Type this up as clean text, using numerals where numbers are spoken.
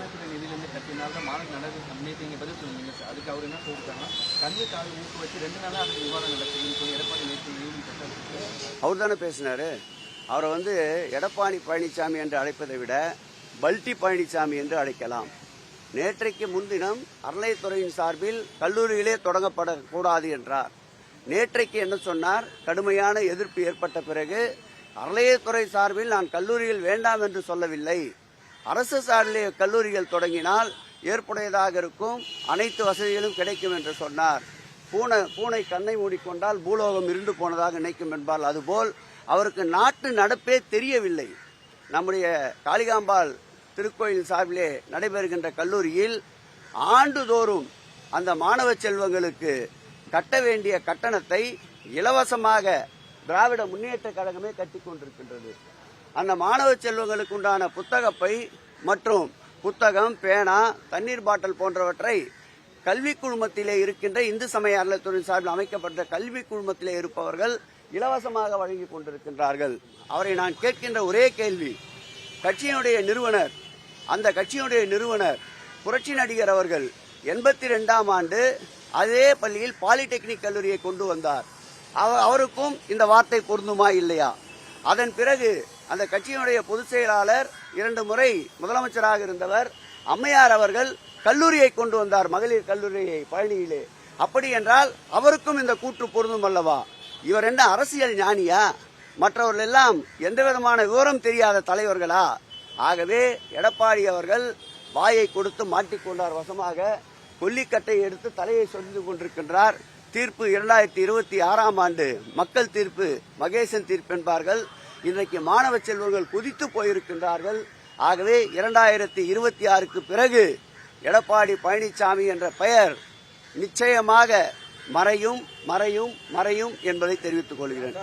நலத்துறை நிதியிலிருந்து கட்டினால் தான் மாணவர் நடக்குது. நேற்று நீங்க பதில் சொன்னீங்க சார். அதுக்கு அவர் என்ன சொல்லிட்டாங்கன்னா கல்வி தாழ்வு ஊக்குவிச்சு 2 நாளா அதுக்கு விவாதம் நடக்குதுன்னு சொல்லி எடப்பாடி நேற்று ஈவினிங் பேசுறாரு. அவர் தானே பேசினாரு. அவரை எடப்பாடி பழனிசாமி என்று அழைப்பதை விட பல்டி பழனிசாமி என்று அழைக்கலாம். நேற்றைக்கு முன்தினம் அறநிலையத்துறையின் சார்பில் கல்லூரியிலே தொடங்கப்படக்கூடாது என்றார். நேற்றைக்கு என்ன சொன்னார்? கடுமையான எதிர்ப்பு ஏற்பட்ட பிறகு அறநிலையத்துறை சார்பில் நான் கல்லூரியில் வேண்டாம் என்று சொல்லவில்லை, அரசு சார்பிலே கல்லூரிகள் தொடங்கினால் ஏற்புடையதாக இருக்கும், அனைத்து வசதிகளும் கிடைக்கும் என்று சொன்னார். பூனை கண்ணை மூடிக்கொண்டால் பூலோகம் இருண்டு போனதாக நினைக்கும் என்பால் அதுபோல் அவருக்கு நாட்டு நடப்பே தெரியவில்லை. நம்முடைய காளிகாம்பாள் திருக்கோயில் சார்பிலே நடைபெறுகின்ற கல்லூரியில் ஆண்டுதோறும் அந்த மாணவ செல்வங்களுக்கு கட்ட வேண்டிய கட்டணத்தை இலவசமாக திராவிட முன்னேற்ற கழகமே கட்டிக் கொண்டிருக்கின்றது. அந்த மாணவ செல்வங்களுக்கு உண்டான புத்தகப்பை மற்றும் புத்தகம், பேனா, தண்ணீர் பாட்டில் போன்றவற்றை கல்வி குழுமத்திலே இருக்கின்ற இந்து சமய அறநிலையத்துறை சார்பில் அமைக்கப்பட்ட கல்வி குழுமத்திலே இருப்பவர்கள் இலவசமாக வழங்கிக் கொண்டிருக்கின்றார்கள். அவரை நான் கேட்கின்ற ஒரே கேள்வி, கட்சியினுடைய நிறுவனர், அந்த கட்சியினுடைய நிறுவனர் புரட்சி நடிகர் அவர்கள் 82ஆம் ஆண்டு அதே பள்ளியில் பாலிடெக்னிக் கல்லூரியை கொண்டு வந்தார். அவருக்கும் இந்த வார்த்தை பொருந்துமா இல்லையா? அதன் பிறகு அந்த கட்சியினுடைய பொதுச் செயலாளர் 2 முறை முதலமைச்சராக இருந்தவர் அம்மையார் அவர்கள் கல்லூரியை கொண்டு வந்தார், மகளிர் கல்லூரியை பழனியிலே. அப்படி என்றால் அவருக்கும் இந்த கூற்று பொருந்தும் அல்லவா? இவர் என்ன அரசியல் ஞானியா? மற்றவர்கள் எல்லாம் எந்த விதமான விவரம் தெரியாத தலைவர்களா? ஆகவே எடப்பாடி அவர்கள் வாயை கொடுத்து மாட்டிக்கொண்டார் வசமாக. கொல்லிக்கட்டை எடுத்து தலையை சொரிந்து கொண்டிருக்கின்றார். தீர்ப்பு 2026ஆம் ஆண்டு மக்கள் தீர்ப்பு, மகேசன் தீர்ப்பு என்பார்கள். இன்றைக்கு மாணவ செல்வங்கள் குதித்து போயிருக்கின்றார்கள். ஆகவே 2026க்கு பிறகு எடப்பாடி பழனிசாமி என்ற பெயர் நிச்சயமாக மறையும் மறையும் மறையும் என்பதை தெரிவித்துக் கொள்கிறேன்.